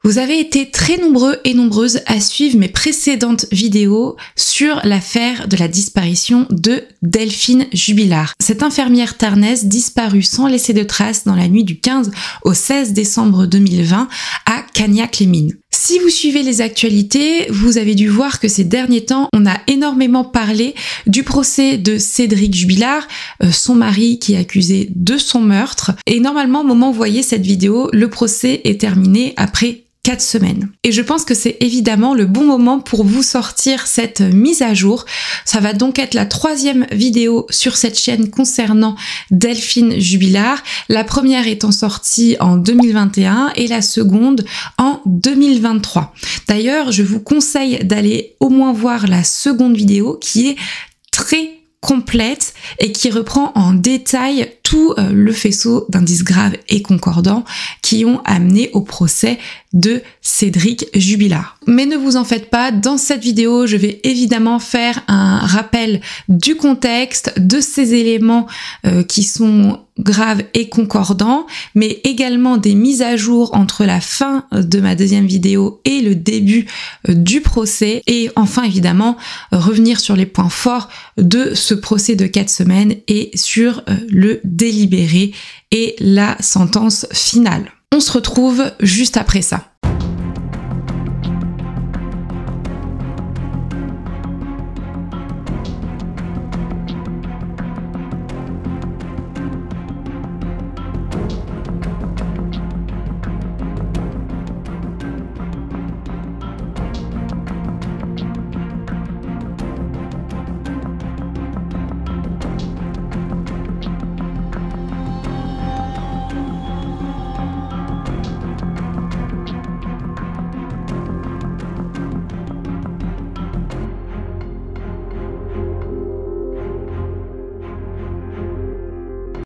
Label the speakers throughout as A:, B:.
A: Vous avez été très nombreux et nombreuses à suivre mes précédentes vidéos sur l'affaire de la disparition de Delphine Jubilard. Cette infirmière tarnaise disparue sans laisser de traces dans la nuit du 15 au 16 décembre 2020 à Cagnac-les-Mines. Si vous suivez les actualités, vous avez dû voir que ces derniers temps, on a énormément parlé du procès de Cédric Jubilard, son mari qui est accusé de son meurtre. Et normalement, au moment où vous voyez cette vidéo, le procès est terminé après 4 semaines. Et je pense que c'est évidemment le bon moment pour vous sortir cette mise à jour. Ça va donc être la 3e vidéo sur cette chaîne concernant Delphine Jubilard. La première étant sortie en 2021 et la seconde en 2023. D'ailleurs, je vous conseille d'aller au moins voir la seconde vidéo qui est très complète et qui reprend en détail tout le faisceau d'indices graves et concordants qui ont amené au procès de Cédric Jubilard. Mais ne vous en faites pas, dans cette vidéo, je vais évidemment faire un rappel du contexte, de ces éléments qui sont graves et concordants, mais également des mises à jour entre la fin de ma 2e vidéo et le début du procès, et enfin évidemment revenir sur les points forts de ce procès de 4 semaines et sur le délibéré et la sentence finale. On se retrouve juste après ça.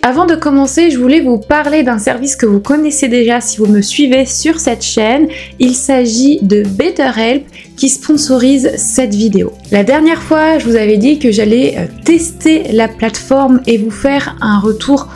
A: Avant de commencer, je voulais vous parler d'un service que vous connaissez déjà si vous me suivez sur cette chaîne. Il s'agit de BetterHelp qui sponsorise cette vidéo. La dernière fois, je vous avais dit que j'allais tester la plateforme et vous faire un retour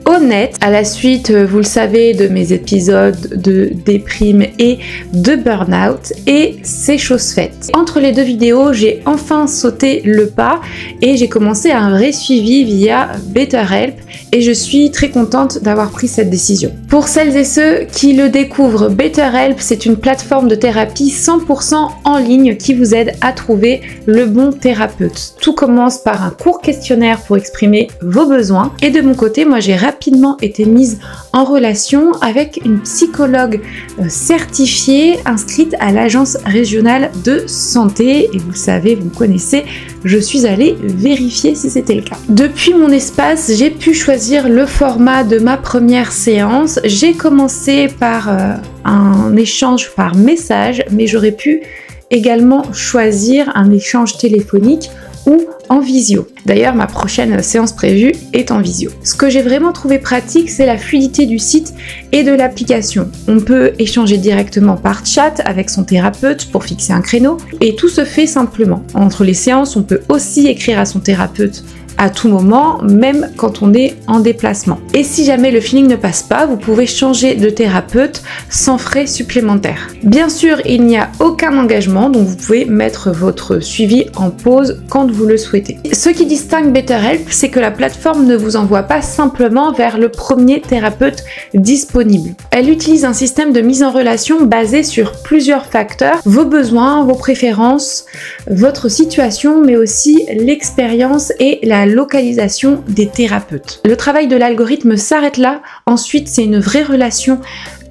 A: honnête à la suite, vous le savez, de mes épisodes de déprime et de burn-out, et c'est chose faite. Entre les 2 vidéos, j'ai enfin sauté le pas et j'ai commencé un vrai suivi via BetterHelp et je suis très contente d'avoir pris cette décision. Pour celles et ceux qui le découvrent, BetterHelp, c'est une plateforme de thérapie 100% en ligne qui vous aide à trouver le bon thérapeute. Tout commence par un court questionnaire pour exprimer vos besoins, et de mon côté, moi j'ai rapidement été mise en relation avec une psychologue certifiée inscrite à l'agence régionale de santé, et vous le savez, vous me connaissez, je suis allée vérifier si c'était le cas. Depuis mon espace, j'ai pu choisir le format de ma première séance. J'ai commencé par un échange par message, mais j'aurais pu également choisir un échange téléphonique ou en visio. D'ailleurs, ma prochaine séance prévue est en visio. Ce que j'ai vraiment trouvé pratique, c'est la fluidité du site et de l'application. On peut échanger directement par chat avec son thérapeute pour fixer un créneau, et tout se fait simplement. Entre les séances, on peut aussi écrire à son thérapeute à tout moment, même quand on est en déplacement. Et si jamais le feeling ne passe pas, vous pouvez changer de thérapeute sans frais supplémentaires. Bien sûr, il n'y a aucun engagement, donc vous pouvez mettre votre suivi en pause quand vous le souhaitez. Ce qui distingue BetterHelp, c'est que la plateforme ne vous envoie pas simplement vers le premier thérapeute disponible. Elle utilise un système de mise en relation basé sur plusieurs facteurs: vos besoins, vos préférences, votre situation, mais aussi l'expérience et la localisation des thérapeutes. Le travail de l'algorithme s'arrête là. Ensuite, c'est une vraie relation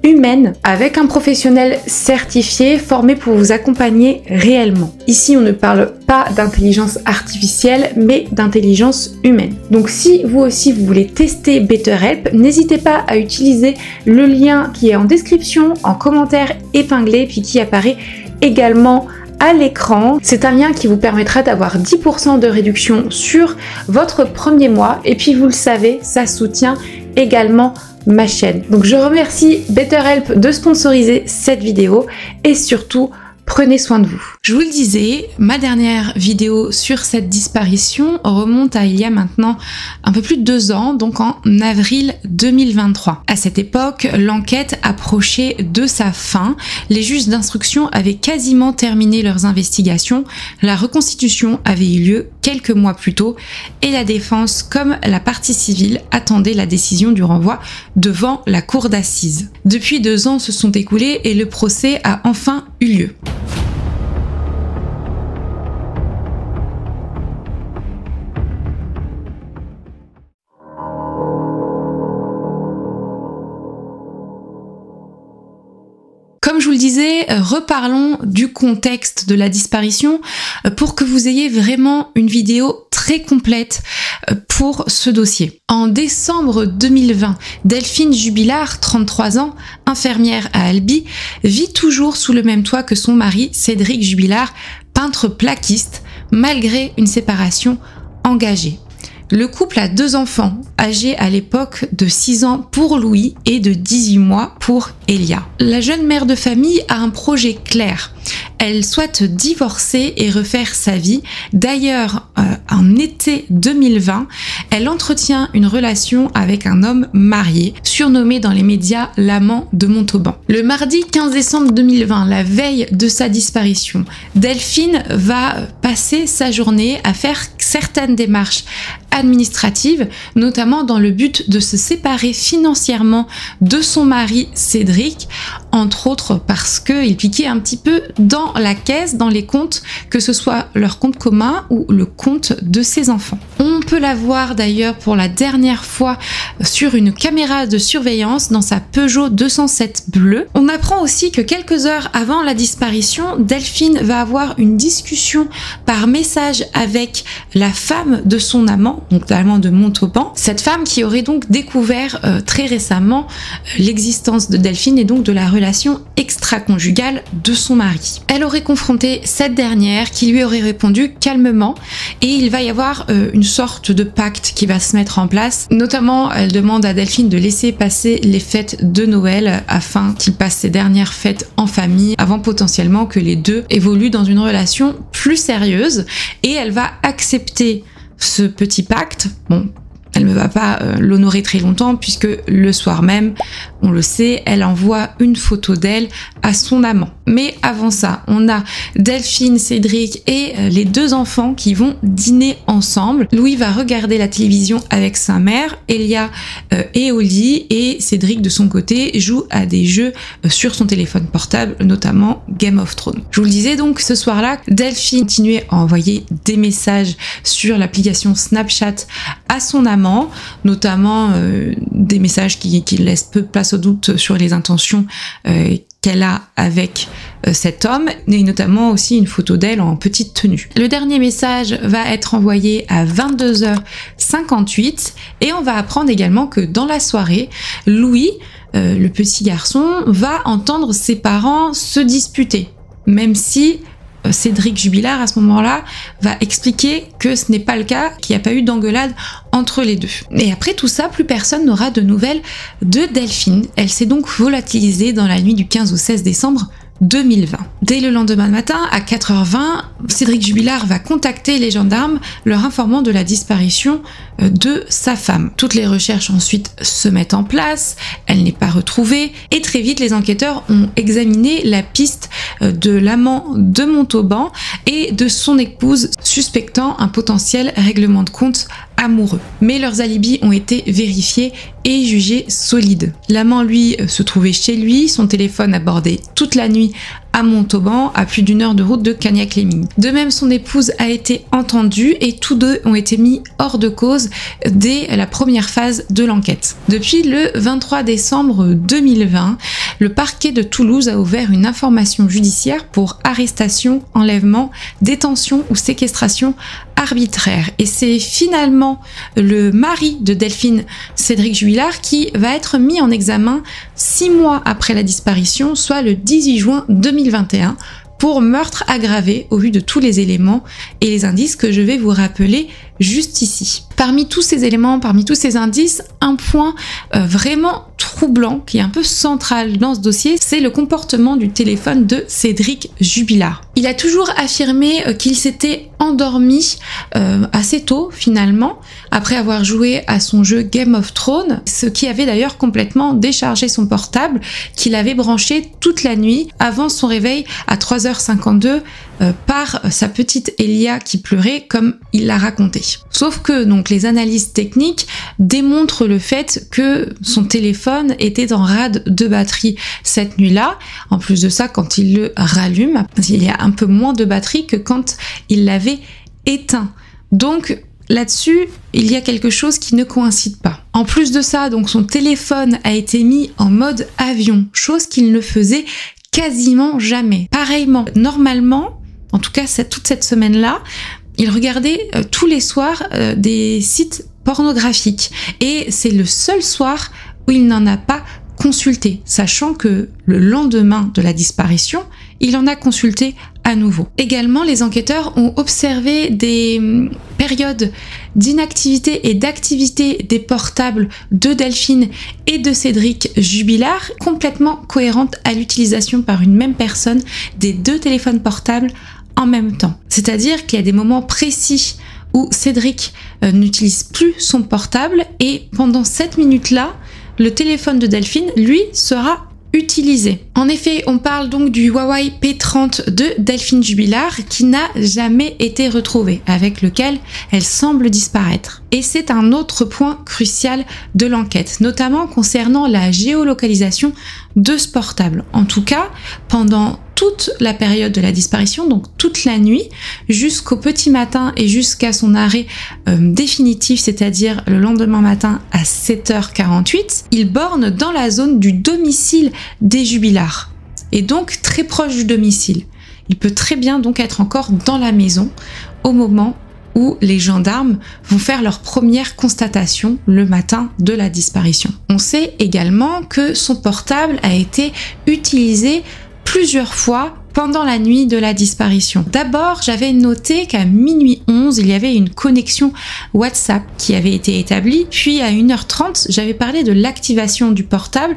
A: humaine avec un professionnel certifié formé pour vous accompagner réellement. Ici, on ne parle pas d'intelligence artificielle, mais d'intelligence humaine. Donc si vous aussi vous voulez tester BetterHelp, n'hésitez pas à utiliser le lien qui est en description, en commentaire épinglé, puis qui apparaît également à l'écran. C'est un lien qui vous permettra d'avoir 10% de réduction sur votre premier mois, et puis vous le savez, ça soutient également ma chaîne. Donc je remercie BetterHelp de sponsoriser cette vidéo, et surtout Prenez soin de vous. Je vous le disais, ma dernière vidéo sur cette disparition remonte à il y a maintenant un peu plus de 2 ans, donc en avril 2023. À cette époque, l'enquête approchait de sa fin. Les juges d'instruction avaient quasiment terminé leurs investigations. La reconstitution avait eu lieu quelques mois plus tôt et la défense comme la partie civile attendaient la décision du renvoi devant la cour d'assises. Depuis 2 ans se sont écoulés et le procès a enfin eu lieu. Comme je vous le disais, reparlons du contexte de la disparition pour que vous ayez vraiment une vidéo très complète pour ce dossier. En décembre 2020, Delphine Jubilard, 33 ans, infirmière à Albi, vit toujours sous le même toit que son mari Cédric Jubilard, peintre plaquiste, malgré une séparation engagée. Le couple a 2 enfants, âgés à l'époque de 6 ans pour Louis et de 18 mois pour Elia. La jeune mère de famille a un projet clair. Elle souhaite divorcer et refaire sa vie. D'ailleurs, en été 2020, elle entretient une relation avec un homme marié, surnommé dans les médias l'amant de Montauban. Le mardi 15 décembre 2020, la veille de sa disparition, Delphine va passer sa journée à faire certaines démarches administratives, notamment dans le but de se séparer financièrement de son mari Cédric, entre autres parce qu'il piquait un petit peu dans la caisse, dans les comptes, que ce soit leur compte commun ou le compte de ses enfants. On peut la voir d'ailleurs pour la dernière fois sur une caméra de surveillance dans sa Peugeot 207 bleue. On apprend aussi que quelques heures avant la disparition, Delphine va avoir une discussion par message avec la femme de son amant, donc l'amant de Montauban. Cette femme qui aurait donc découvert très récemment l'existence de Delphine et donc de la relation extra-conjugale de son mari. Elle aurait confronté cette dernière qui lui aurait répondu calmement et il va y avoir une sorte de pacte qui va se mettre en place. Notamment, elle demande à Delphine de laisser passer les fêtes de Noël afin qu'il passe ses dernières fêtes en famille avant potentiellement que les deux évoluent dans une relation plus sérieuse et elle va accepter ce petit pacte. Bon, elle ne va pas l'honorer très longtemps puisque le soir même, on le sait, elle envoie une photo d'elle à son amant. Mais avant ça, on a Delphine, Cédric et les 2 enfants qui vont dîner ensemble. Louis va regarder la télévision avec sa mère, Elia est au lit et Cédric de son côté joue à des jeux sur son téléphone portable, notamment Game of Thrones. Je vous le disais donc, ce soir-là, Delphine continuait à envoyer des messages sur l'application Snapchat à son amant, notamment des messages qui laissent peu de place au doute sur les intentions qu'elle a avec cet homme, et notamment aussi une photo d'elle en petite tenue. Le dernier message va être envoyé à 22h58 et on va apprendre également que dans la soirée, Louis, le petit garçon, va entendre ses parents se disputer, même si Cédric Jubilard à ce moment-là va expliquer que ce n'est pas le cas, qu'il n'y a pas eu d'engueulade entre les deux. Et après tout ça, plus personne n'aura de nouvelles de Delphine. Elle s'est donc volatilisée dans la nuit du 15 au 16 décembre 2020. Dès le lendemain matin, à 4h20, Cédric Jubilard va contacter les gendarmes, leur informant de la disparition de sa femme. Toutes les recherches ensuite se mettent en place, elle n'est pas retrouvée, et très vite les enquêteurs ont examiné la piste de l'amant de Montauban et de son épouse, suspectant un potentiel règlement de compte amoureux. Mais leurs alibis ont été vérifiés et jugés solides. L'amant, lui, se trouvait chez lui, son téléphone abordait toute la nuit à Montauban, à plus d'1 heure de route de Cagnac-les-Mines. De même, son épouse a été entendue et tous deux ont été mis hors de cause dès la première phase de l'enquête. Depuis le 23 décembre 2020, le parquet de Toulouse a ouvert une information judiciaire pour arrestation, enlèvement, détention ou séquestration arbitraire. Et c'est finalement le mari de Delphine, Cédric Jubilard, qui va être mis en examen 6 mois après la disparition, soit le 18 juin 2021, pour meurtre aggravé au vu de tous les éléments et les indices que je vais vous rappeler juste ici. Parmi tous ces éléments, parmi tous ces indices, un point vraiment troublant qui est un peu central dans ce dossier, c'est le comportement du téléphone de Cédric Jubilard. Il a toujours affirmé qu'il s'était endormi assez tôt finalement, après avoir joué à son jeu Game of Thrones, ce qui avait d'ailleurs complètement déchargé son portable qu'il avait branché toute la nuit avant son réveil à 3h52 par sa petite Elia qui pleurait comme il l'a raconté. Sauf que donc les analyses techniques démontrent le fait que son téléphone était en rade de batterie cette nuit-là. En plus de ça, quand il le rallume, il y a un peu moins de batterie que quand il l'avait éteint. Donc là-dessus, il y a quelque chose qui ne coïncide pas. En plus de ça, donc son téléphone a été mis en mode avion, chose qu'il ne faisait quasiment jamais. Pareillement, normalement, en tout cas toute cette semaine-là, il regardait tous les soirs des sites pornographiques. Et c'est le seul soir où il n'en a pas consulté, sachant que le lendemain de la disparition, il en a consulté à nouveau. Également, les enquêteurs ont observé des périodes d'inactivité et d'activité des portables de Delphine et de Cédric Jubilard complètement cohérentes à l'utilisation par une même personne des deux téléphones portables en même temps. C'est-à-dire qu'il y a des moments précis où Cédric n'utilise plus son portable et pendant cette minute-là, le téléphone de Delphine, lui, sera utilisé. En effet, on parle donc du Huawei P30 de Delphine Jubilard qui n'a jamais été retrouvé, avec lequel elle semble disparaître. Et c'est un autre point crucial de l'enquête, notamment concernant la géolocalisation de ce portable. En tout cas, pendant toute la période de la disparition, donc toute la nuit, jusqu'au petit matin et jusqu'à son arrêt définitif, c'est-à-dire le lendemain matin à 7h48, il borne dans la zone du domicile des Jubilard, et donc très proche du domicile. Il peut très bien donc être encore dans la maison au moment où les gendarmes vont faire leur première constatation le matin de la disparition. On sait également que son portable a été utilisé plusieurs fois pendant la nuit de la disparition. D'abord, j'avais noté qu'à minuit 11, il y avait une connexion WhatsApp qui avait été établie, puis à 1h30, j'avais parlé de l'activation du portable,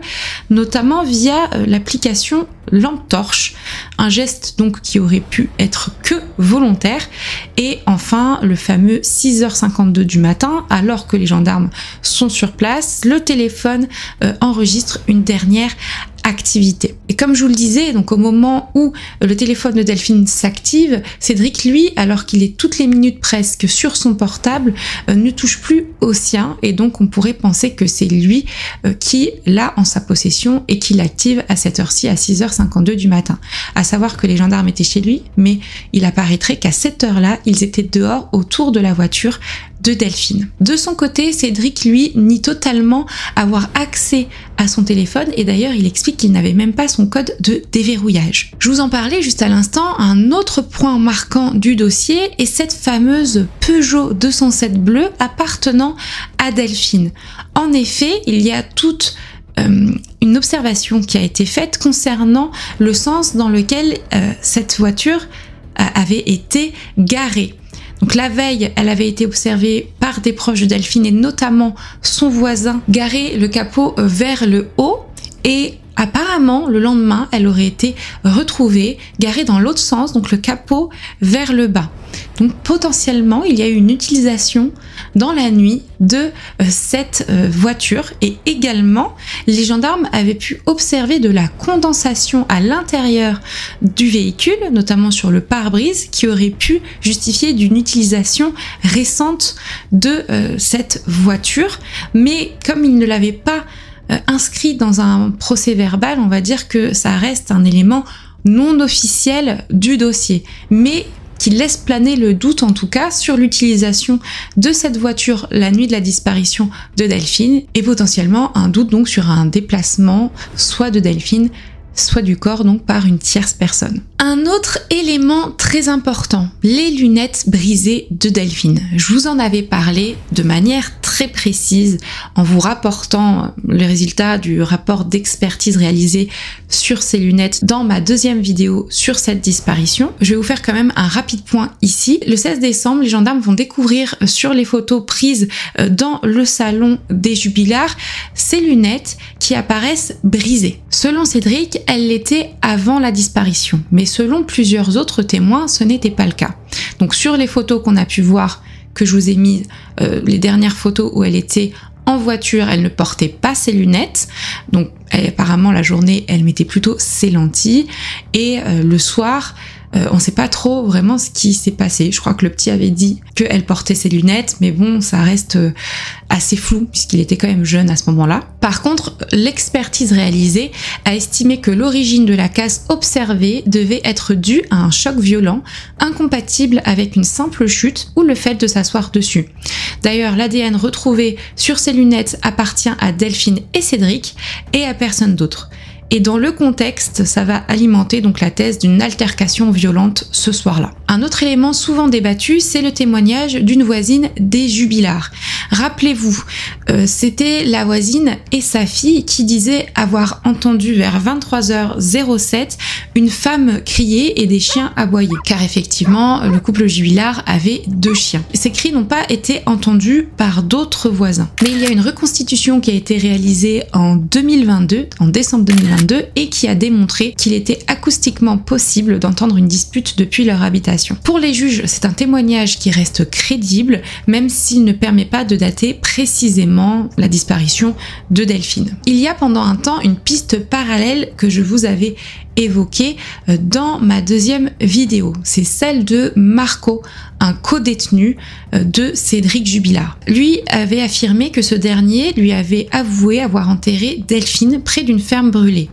A: notamment via l'application lampe torche, un geste donc qui aurait pu être que volontaire, et enfin le fameux 6h52 du matin, alors que les gendarmes sont sur place, le téléphone enregistre une dernière activité. Et comme je vous le disais, donc au moment où le téléphone de Delphine s'active, Cédric, lui, alors qu'il est toutes les minutes presque sur son portable, ne touche plus au sien, et donc on pourrait penser que c'est lui qui l'a en sa possession et qui l'active à cette heure-ci, à 6h52 du matin. À savoir que les gendarmes étaient chez lui, mais il apparaîtrait qu'à cette heure-là, ils étaient dehors autour de la voiture de Delphine. De son côté, Cédric, lui, nie totalement avoir accès à son téléphone, et d'ailleurs il explique qu'il n'avait même pas son code de déverrouillage. Je vous en parlais juste à l'instant, un autre point marquant du dossier est cette fameuse Peugeot 207 bleue appartenant à Delphine. En effet, il y a toute une observation qui a été faite concernant le sens dans lequel cette voiture avait été garée. Donc la veille, elle avait été observée par des proches de Delphine et notamment son voisin garer le capot vers le haut, et apparemment le lendemain, elle aurait été retrouvée garée dans l'autre sens, donc le capot vers le bas. Donc potentiellement, il y a eu une utilisation dans la nuit de cette voiture, et également les gendarmes avaient pu observer de la condensation à l'intérieur du véhicule, notamment sur le pare-brise, qui aurait pu justifier d'une utilisation récente de cette voiture. Mais comme ils ne l'avaient pas inscrit dans un procès verbal, on va dire que ça reste un élément non officiel du dossier, mais qui laisse planer le doute en tout cas sur l'utilisation de cette voiture la nuit de la disparition de Delphine, et potentiellement un doute donc sur un déplacement soit de Delphine, soit du corps, donc par une tierce personne. Un autre élément très important, les lunettes brisées de Delphine. Je vous en avais parlé de manière très précise en vous rapportant le résultat du rapport d'expertise réalisé sur ces lunettes dans ma deuxième vidéo sur cette disparition. Je vais vous faire quand même un rapide point ici. Le 16 décembre, les gendarmes vont découvrir sur les photos prises dans le salon des Jubillards ces lunettes qui apparaissent brisées. Selon Cédric, elles l'étaient avant la disparition, mais selon plusieurs autres témoins, ce n'était pas le cas. Donc sur les photos qu'on a pu voir, que je vous ai mis, les dernières photos où elle était en voiture, elle ne portait pas ses lunettes, donc apparemment la journée elle mettait plutôt ses lentilles, et le soir on ne sait pas trop vraiment ce qui s'est passé. Je crois que le petit avait dit qu'elle portait ses lunettes, mais bon, ça reste assez flou puisqu'il était quand même jeune à ce moment-là. Par contre, l'expertise réalisée a estimé que l'origine de la casse observée devait être due à un choc violent, incompatible avec une simple chute ou le fait de s'asseoir dessus. D'ailleurs, l'ADN retrouvé sur ces lunettes appartient à Delphine et Cédric et à personne d'autre. Et dans le contexte, ça va alimenter donc la thèse d'une altercation violente ce soir-là. Un autre élément souvent débattu, c'est le témoignage d'une voisine des Jubillards. Rappelez-vous, c'était la voisine et sa fille qui disaient avoir entendu vers 23h07 une femme crier et des chiens aboyer. Car effectivement, le couple Jubillard avait 2 chiens. Ces cris n'ont pas été entendus par d'autres voisins. Mais il y a une reconstitution qui a été réalisée en 2022, en décembre 2022, et qui a démontré qu'il était acoustiquement possible d'entendre une dispute depuis leur habitation. Pour les juges, c'est un témoignage qui reste crédible, même s'il ne permet pas de dater précisément la disparition de Delphine. Il y a pendant un temps une piste parallèle que je vous avais évoquée dans ma deuxième vidéo. C'est celle de Marco, un co-détenu de Cédric Jubillard. Lui avait affirmé que ce dernier lui avait avoué avoir enterré Delphine près d'une ferme brûlée.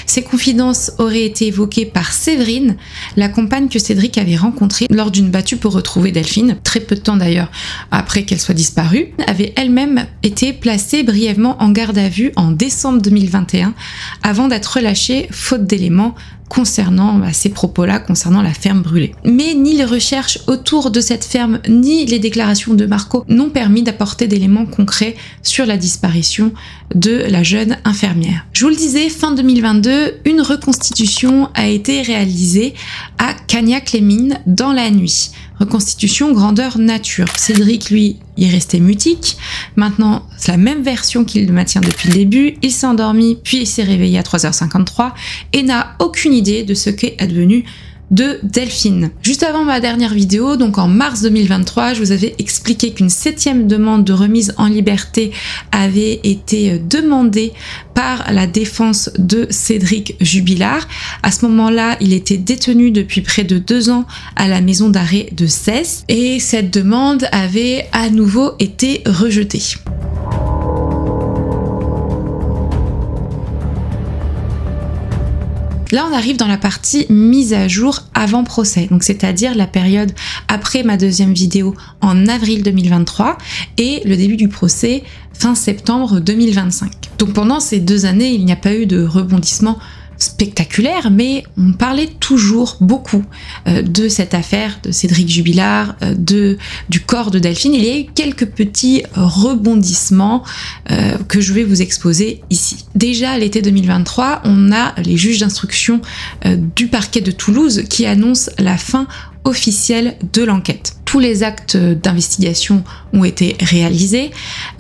A: Ces confidences auraient été évoquées par Séverine, la compagne que Cédric avait rencontrée lors d'une battue pour retrouver Delphine, très peu de temps d'ailleurs après qu'elle soit disparue, avait elle-même été placée brièvement en garde à vue en décembre 2021 avant d'être relâchée faute d'éléments concernant ces propos-là, concernant la ferme brûlée. Mais ni les recherches autour de cette ferme, ni les déclarations de Marco n'ont permis d'apporter d'éléments concrets sur la disparition de la jeune infirmière. Je vous le disais, fin 2022, une reconstitution a été réalisée à Cagnac-les-Mines dans la nuit. Reconstitution grandeur nature. Cédric, lui, il restait mutique. Maintenant, c'est la même version qu'il maintient depuis le début. Il s'est endormi, puis il s'est réveillé à 3h53 et n'a aucune idée de ce qu'est advenu de Delphine. Juste avant ma dernière vidéo, donc en mars 2023, je vous avais expliqué qu'une 7e demande de remise en liberté avait été demandée par la défense de Cédric Jubillard. À ce moment-là, il était détenu depuis près de 2 ans à la maison d'arrêt de Cesse et cette demande avait à nouveau été rejetée. Là, on arrive dans la partie mise à jour avant procès, donc c'est-à-dire la période après ma deuxième vidéo en avril 2023 et le début du procès fin septembre 2025. Donc pendant ces 2 années, il n'y a pas eu de rebondissement spectaculaire, mais on parlait toujours beaucoup de cette affaire de Cédric Jubillard, du corps de Delphine. Il y a eu quelques petits rebondissements que je vais vous exposer ici. Déjà à l'été 2023, on a les juges d'instruction du parquet de Toulouse qui annoncent la fin officielle de l'enquête. Tous les actes d'investigation ont été réalisés,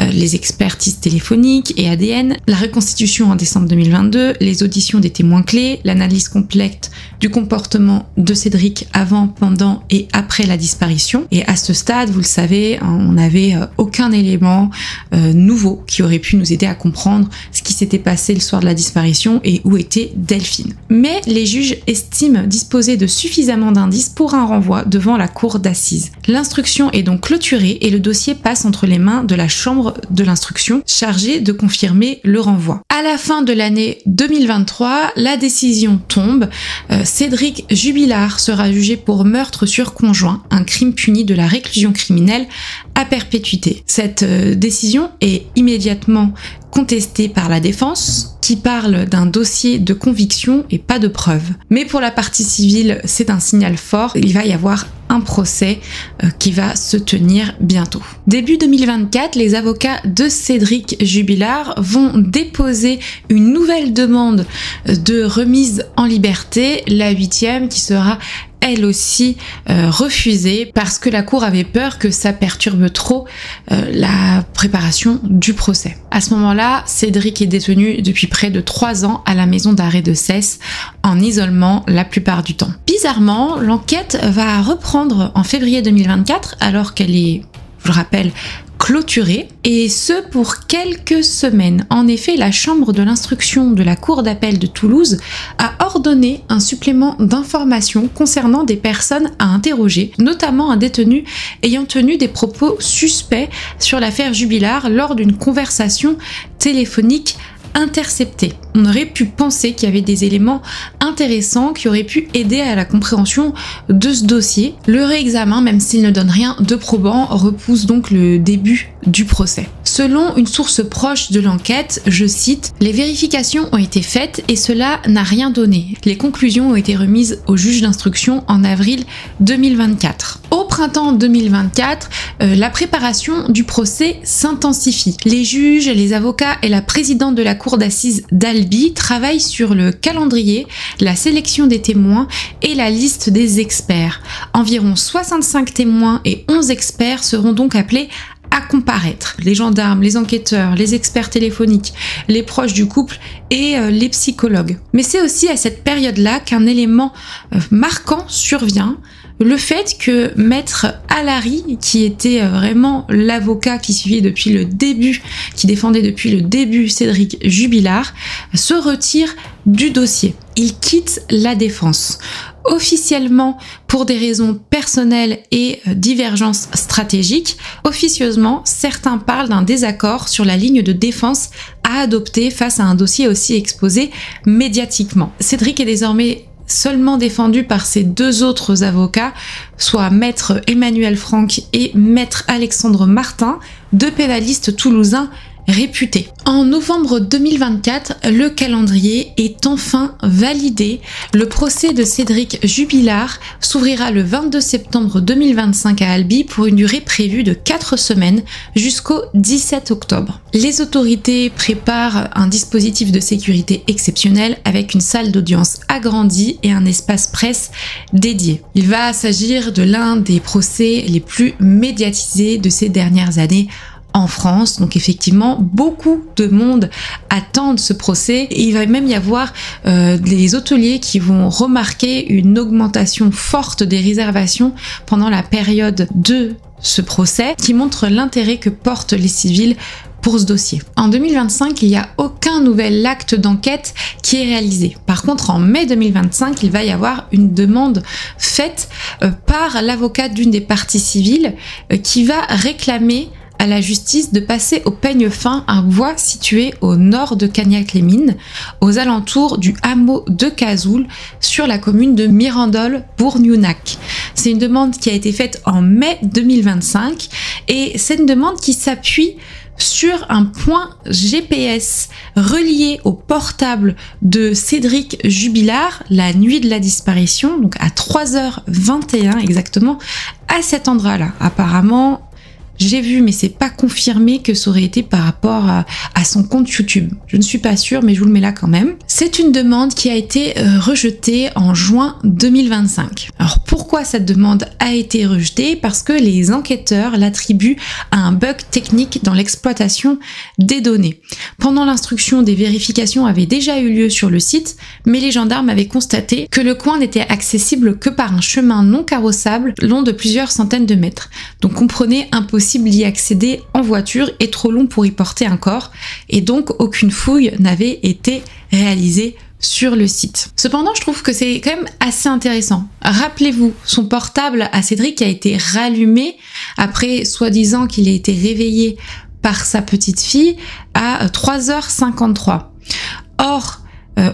A: les expertises téléphoniques et ADN, la reconstitution en décembre 2022, les auditions des témoins clés, l'analyse complète du comportement de Cédric avant, pendant et après la disparition. Et à ce stade, vous le savez, on n'avait aucun élément nouveau qui aurait pu nous aider à comprendre ce qui s'était passé le soir de la disparition et où était Delphine. Mais les juges estiment disposer de suffisamment d'indices pour un renvoi devant la cour d'assises. L'instruction est donc clôturée et le dossier passe entre les mains de la chambre de l'instruction chargée de confirmer le renvoi. À la fin de l'année 2023, la décision tombe. Cédric Jubilard sera jugé pour meurtre sur conjoint, un crime puni de la réclusion criminelle à perpétuité. Cette décision est immédiatement contestée par la défense, qui parle d'un dossier de conviction et pas de preuve. Mais pour la partie civile, c'est un signal fort. Il va y avoir un procès qui va se tenir bientôt. Début 2024, les avocats de Cédric Jubilard vont déposer une nouvelle demande de remise en liberté, la 8e, qui sera elle aussi refusée parce que la cour avait peur que ça perturbe trop la préparation du procès. À ce moment-là, Cédric est détenu depuis près de 3 ans à la maison d'arrêt de Cesse, en isolement la plupart du temps. Bizarrement, l'enquête va reprendre en février 2024 alors qu'elle est, je le rappelle, clôturée, et ce pour quelques semaines. En effet, la chambre de l'instruction de la cour d'appel de Toulouse a ordonné un supplément d'informations concernant des personnes à interroger, notamment un détenu ayant tenu des propos suspects sur l'affaire Jubilard lors d'une conversation téléphonique interceptée. On aurait pu penser qu'il y avait des éléments intéressants qui auraient pu aider à la compréhension de ce dossier. Le réexamen, même s'il ne donne rien de probant, repousse donc le début du procès. Selon une source proche de l'enquête, je cite, « Les vérifications ont été faites et cela n'a rien donné. Les conclusions ont été remises au juge d'instruction en avril 2024. » Au printemps 2024, la préparation du procès s'intensifie. Les juges, les avocats et la présidente de la cour d'assises d'Albi travaillent sur le calendrier, la sélection des témoins et la liste des experts. Environ 65 témoins et 11 experts seront donc appelés à comparaître. Les gendarmes, les enquêteurs, les experts téléphoniques, les proches du couple et les psychologues. Mais c'est aussi à cette période-là qu'un élément marquant survient, le fait que Maître Allary, qui était vraiment l'avocat qui suivait depuis le début, qui défendait depuis le début Cédric Jubilard, se retire du dossier. Il quitte la défense. Officiellement pour des raisons personnelles et divergences stratégiques, officieusement, certains parlent d'un désaccord sur la ligne de défense à adopter face à un dossier aussi exposé médiatiquement. Cédric est désormais seulement défendu par ses 2 autres avocats, soit Maître Emmanuel Franck et Maître Alexandre Martin, 2 pénalistes toulousains réputé. En novembre 2024, le calendrier est enfin validé. Le procès de Cédric Jubilard s'ouvrira le 22 septembre 2025 à Albi pour une durée prévue de 4 semaines jusqu'au 17 octobre. Les autorités préparent un dispositif de sécurité exceptionnel avec une salle d'audience agrandie et un espace presse dédié. Il va s'agir de l'un des procès les plus médiatisés de ces dernières années en France, donc effectivement beaucoup de monde attendent ce procès et il va même y avoir des hôteliers qui vont remarquer une augmentation forte des réservations pendant la période de ce procès qui montre l'intérêt que portent les civils pour ce dossier. En 2025, il n'y a aucun nouvel acte d'enquête qui est réalisé. Par contre, en mai 2025, il va y avoir une demande faite par l'avocat d'une des parties civiles qui va réclamer à la justice de passer au peigne fin un bois situé au nord de Cagnac-les-Mines, aux alentours du hameau de Cazoul, sur la commune de Mirandol-Bourgnenac. C'est une demande qui a été faite en mai 2025 et c'est une demande qui s'appuie sur un point GPS relié au portable de Cédric Jubilard la nuit de la disparition, donc à 3h21 exactement, à cet endroit-là. Apparemment, j'ai vu, mais c'est pas confirmé que ça aurait été par rapport à son compte YouTube. Je ne suis pas sûre, mais je vous le mets là quand même. C'est une demande qui a été rejetée en juin 2025. Alors pourquoi cette demande a été rejetée? Parce que les enquêteurs l'attribuent à un bug technique dans l'exploitation des données. Pendant l'instruction, des vérifications avaient déjà eu lieu sur le site, mais les gendarmes avaient constaté que le coin n'était accessible que par un chemin non carrossable long de plusieurs centaines de mètres. Donc comprenez, impossible d'y accéder en voiture et trop long pour y porter un corps, et donc aucune fouille n'avait été réalisée sur le site. Cependant, je trouve que c'est quand même assez intéressant. Rappelez-vous, son portable à Cédric a été rallumé après soi-disant qu'il a été réveillé par sa petite fille à 3h53. Or,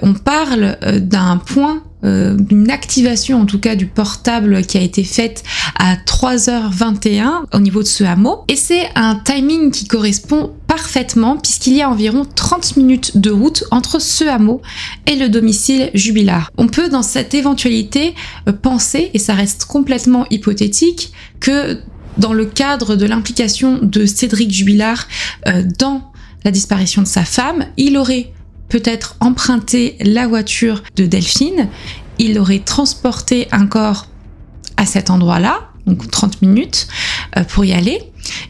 A: on parle d'un point, d'une activation en tout cas du portable qui a été faite à 3h21 au niveau de ce hameau. Et c'est un timing qui correspond parfaitement puisqu'il y a environ 30 minutes de route entre ce hameau et le domicile Jubilard. On peut dans cette éventualité penser, et ça reste complètement hypothétique, que dans le cadre de l'implication de Cédric Jubilard dans la disparition de sa femme, il aurait peut-être emprunté la voiture de Delphine, il aurait transporté un corps à cet endroit-là, donc 30 minutes pour y aller,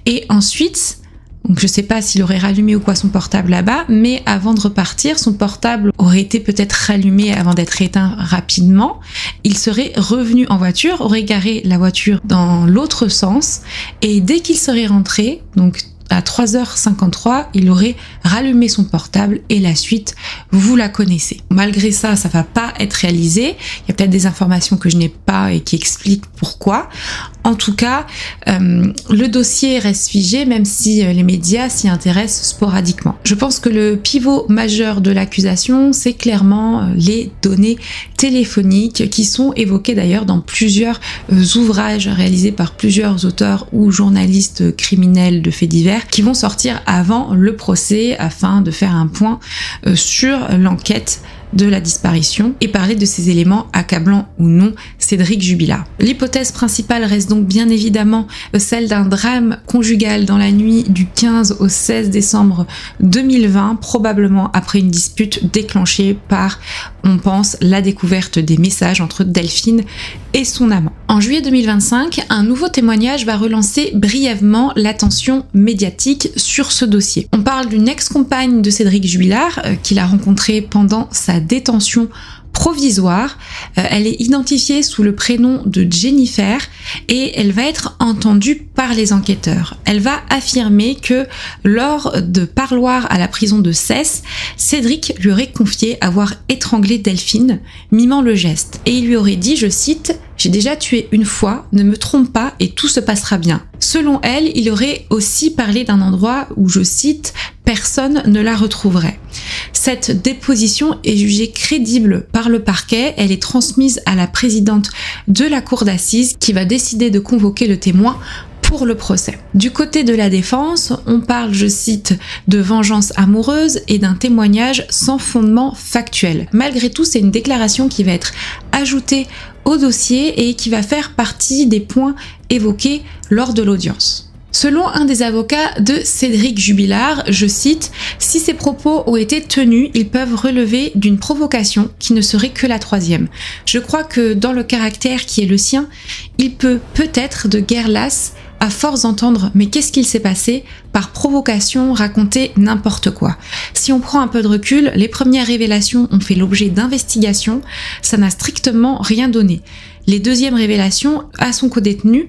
A: et ensuite, donc je sais pas s'il aurait rallumé ou quoi son portable là-bas, mais avant de repartir, son portable aurait été peut-être rallumé avant d'être éteint rapidement, il serait revenu en voiture, aurait garé la voiture dans l'autre sens, et dès qu'il serait rentré, donc à 3h53, il aurait rallumé son portable et la suite, vous la connaissez. Malgré ça, ça va pas être réalisé. Il y a peut-être des informations que je n'ai pas et qui expliquent pourquoi. En tout cas, le dossier reste figé, même si les médias s'y intéressent sporadiquement. Je pense que le pivot majeur de l'accusation, c'est clairement les données téléphoniques qui sont évoquées d'ailleurs dans plusieurs ouvrages réalisés par plusieurs auteurs ou journalistes criminels de faits divers qui vont sortir avant le procès afin de faire un point sur l'enquête de la disparition et parler de ces éléments accablant ou non Cédric Jubilard. L'hypothèse principale reste donc bien évidemment celle d'un drame conjugal dans la nuit du 15 au 16 décembre 2020, probablement après une dispute déclenchée par, on pense, la découverte des messages entre Delphine et son amant. En juillet 2025, un nouveau témoignage va relancer brièvement l'attention médiatique sur ce dossier. On parle d'une ex-compagne de Cédric Jubilard qu'il a rencontrée pendant sa détention provisoire. Elle est identifiée sous le prénom de Jennifer et elle va être entendue par les enquêteurs. Elle va affirmer que lors de parloirs à la prison de Cesse, Cédric lui aurait confié avoir étranglé Delphine, mimant le geste. Et il lui aurait dit, je cite, « J'ai déjà tué une fois, ne me trompe pas et tout se passera bien ». Selon elle, il aurait aussi parlé d'un endroit où, je cite, « personne ne la retrouverait ». Cette déposition est jugée crédible par le parquet, elle est transmise à la présidente de la cour d'assises qui va décider de convoquer le témoin pour le procès. Du côté de la défense, on parle, je cite, de vengeance amoureuse et d'un témoignage sans fondement factuel. Malgré tout, c'est une déclaration qui va être ajoutée au dossier et qui va faire partie des points évoqués lors de l'audience. Selon un des avocats de Cédric Jubilard, je cite, « Si ces propos ont été tenus, ils peuvent relever d'une provocation qui ne serait que la troisième. Je crois que dans le caractère qui est le sien, il peut peut-être de guerre lasse, à force d'entendre « mais qu'est-ce qu'il s'est passé ?» par provocation raconter n'importe quoi. Si on prend un peu de recul, les premières révélations ont fait l'objet d'investigations, ça n'a strictement rien donné. Les deuxièmes révélations à son codétenu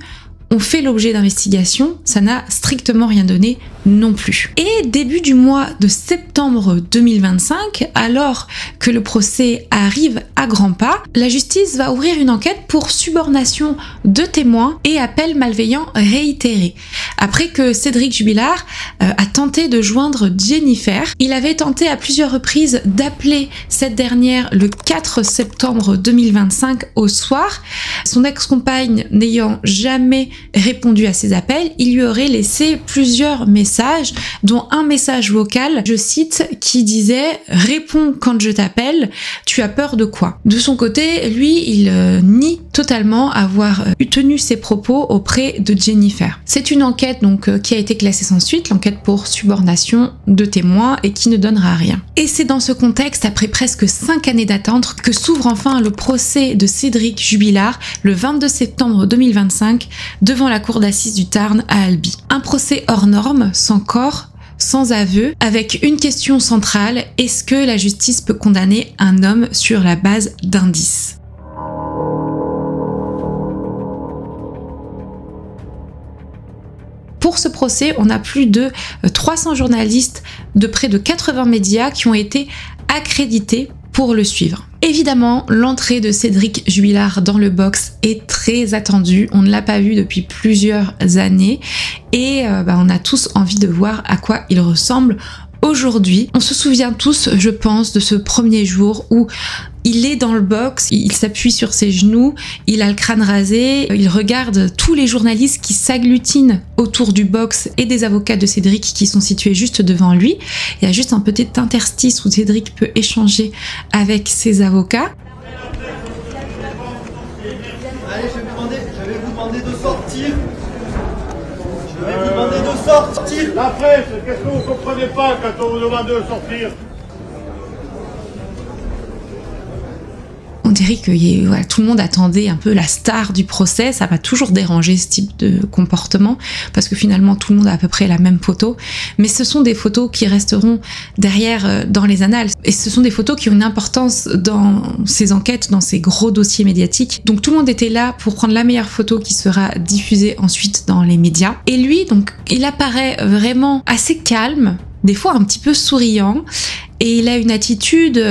A: ont fait l'objet d'investigations, ça n'a strictement rien donné non plus. Et début du mois de septembre 2025, alors que le procès arrive à grands pas, la justice va ouvrir une enquête pour subornation de témoins et appel malveillant réitéré. Après que Cédric Jubilard a tenté de joindre Jennifer, il avait tenté à plusieurs reprises d'appeler cette dernière le 4 septembre 2025 au soir. Son ex-compagne n'ayant jamais répondu à ses appels, il lui aurait laissé plusieurs messages, dont un message vocal, je cite, qui disait « Réponds quand je t'appelle, tu as peur de quoi ?» De son côté, lui, il nie totalement avoir tenu ses propos auprès de Jennifer. C'est une enquête donc qui a été classée sans suite, l'enquête pour subornation de témoins et qui ne donnera rien. Et c'est dans ce contexte, après presque 5 années d'attente, que s'ouvre enfin le procès de Cédric Jubilard le 22 septembre 2025 devant la cour d'assises du Tarn à Albi. Un procès hors norme, sans corps, sans aveu, avec une question centrale, est-ce que la justice peut condamner un homme sur la base d'indices ? Pour ce procès, on a plus de 300 journalistes de près de 80 médias qui ont été accrédités pour le suivre. Évidemment, l'entrée de Cédric Jubilard dans le box est très attendue. On ne l'a pas vu depuis plusieurs années et on a tous envie de voir à quoi il ressemble aujourd'hui. On se souvient tous, je pense, de ce premier jour où il est dans le box, il s'appuie sur ses genoux, il a le crâne rasé, il regarde tous les journalistes qui s'agglutinent autour du box et des avocats de Cédric qui sont situés juste devant lui. Il y a juste un petit interstice où Cédric peut échanger avec ses avocats.
B: Allez, je vais vous demander de sortir. Je vais vous demander de sortir.
C: La presse, qu'est-ce que vous comprenez pas quand on vous demande de sortir?
A: On dirait que voilà, tout le monde attendait un peu la star du procès. Ça m'a toujours dérangé ce type de comportement parce que finalement tout le monde a à peu près la même photo. Mais ce sont des photos qui resteront derrière dans les annales. Et ce sont des photos qui ont une importance dans ces enquêtes, dans ces gros dossiers médiatiques. Donc tout le monde était là pour prendre la meilleure photo qui sera diffusée ensuite dans les médias. Et lui, donc, il apparaît vraiment assez calme, des fois un petit peu souriant. Et il a une attitude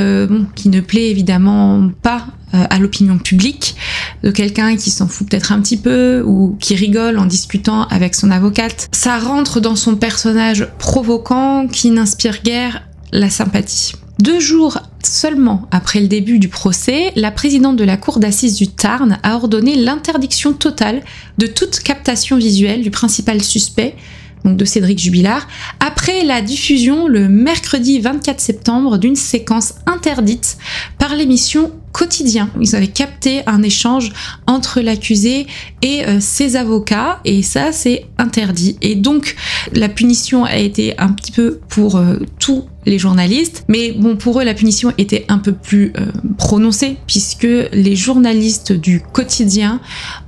A: qui ne plaît évidemment pas à l'opinion publique, de quelqu'un qui s'en fout peut-être un petit peu ou qui rigole en discutant avec son avocate. Ça rentre dans son personnage provoquant qui n'inspire guère la sympathie. 2 jours seulement après le début du procès, la présidente de la cour d'assises du Tarn a ordonné l'interdiction totale de toute captation visuelle du principal suspect, donc de Cédric Jubilard, après la diffusion le mercredi 24 septembre d'une séquence interdite par l'émission Quotidien. Ils avaient capté un échange entre l'accusé et ses avocats et ça c'est interdit. Et donc la punition a été un petit peu pour tous les journalistes, mais bon, pour eux la punition était un peu plus prononcée puisque les journalistes du Quotidien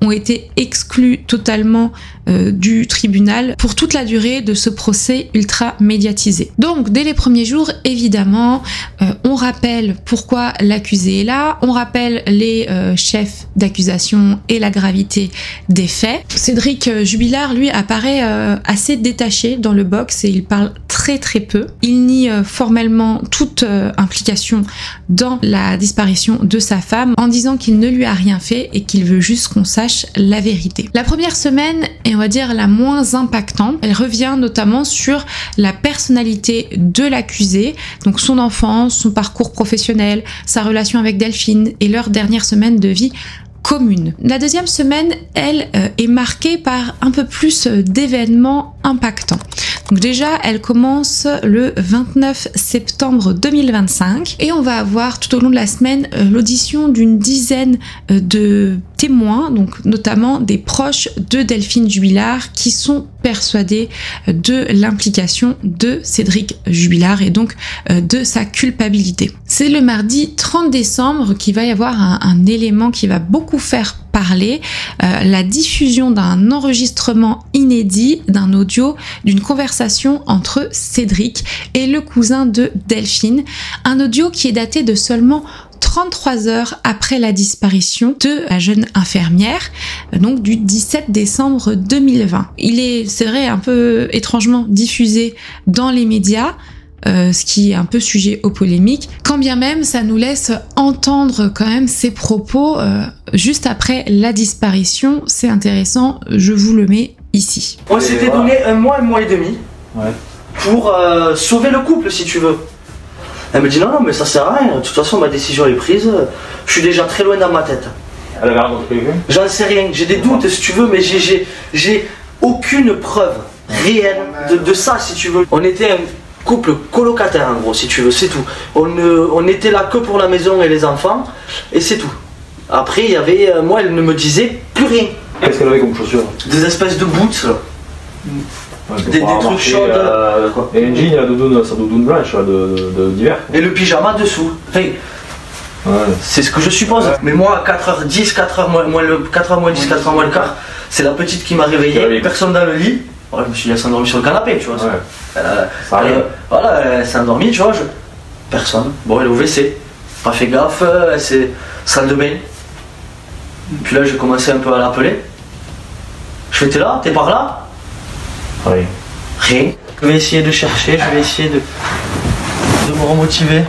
A: ont été exclus totalement du tribunal pour toute la durée de ce procès ultra médiatisé. Donc dès les premiers jours, évidemment, on rappelle pourquoi l'accusé est là, on rappelle les chefs d'accusation et la gravité des faits. Cédric Jubilard, lui, apparaît assez détaché dans le box et il parle très peu. Il nie formellement toute implication dans la disparition de sa femme en disant qu'il ne lui a rien fait et qu'il veut juste qu'on sache la vérité. La première semaine est, on va dire, la moins impactante. Elle revient notamment sur la personnalité de l'accusé, donc son enfance, son parcours professionnel, sa relation avec Delphine et leur dernière semaine de vie commune. La deuxième semaine, elle, est marquée par un peu plus d'événements impactants. Donc déjà, elle commence le 29 septembre 2025 et on va avoir tout au long de la semaine l'audition d'une dizaine de témoins, donc notamment des proches de Delphine Jubilard qui sont persuadés de l'implication de Cédric Jubilard et donc de sa culpabilité. C'est le mardi 30 décembre qu'il va y avoir un élément qui va beaucoup faire parler, la diffusion d'un enregistrement inédit d'un audio d'une conversation entre Cédric et le cousin de Delphine, un audio qui est daté de seulement 33 heures après la disparition de la jeune infirmière, donc du 17 décembre 2020. Il est, c'est vrai, un peu étrangement diffusé dans les médias, ce qui est un peu sujet aux polémiques, quand bien même ça nous laisse entendre quand même ses propos juste après la disparition. C'est intéressant, je vous le mets ici.
B: On s'était donné un mois et demi pour sauver le couple, si tu veux. Elle me dit non, mais ça sert à rien, de toute façon ma décision est prise, je suis déjà très loin dans ma tête.
C: Elle avait rencontré quelqu'un?
B: J'en sais rien, j'ai des doutes si tu veux, mais j'ai aucune preuve réelle de ça, si tu veux. On était un couple colocataire en gros, si tu veux, c'est tout. On était là que pour la maison et les enfants, et c'est tout. Après, il y avait, moi, elle ne me disait plus rien.
C: Qu'est-ce qu'elle avait comme chaussures?
B: Des espèces de boots,
C: Ouais,
B: des trucs chauds.
C: Et une jean, sa doudoune blanche d'hiver.
B: Et le pyjama dessous. Enfin, c'est ce que je suppose. Mais moi, à 4h10, 4h moins 10, 4h moins le quart, c'est la petite qui m'a réveillé, personne dans le lit. Voilà, je me suis dit, elle s'est endormie sur le canapé, tu vois. Voilà, elle s'est endormie, tu vois. Personne. Bon, elle est au WC. Pas fait gaffe, c'est salle de bain. Puis là, j'ai commencé un peu à l'appeler. Je fais, t'es là? T'es par là?
C: Rien.
B: Rien. Je vais essayer de chercher, je vais essayer de me remotiver.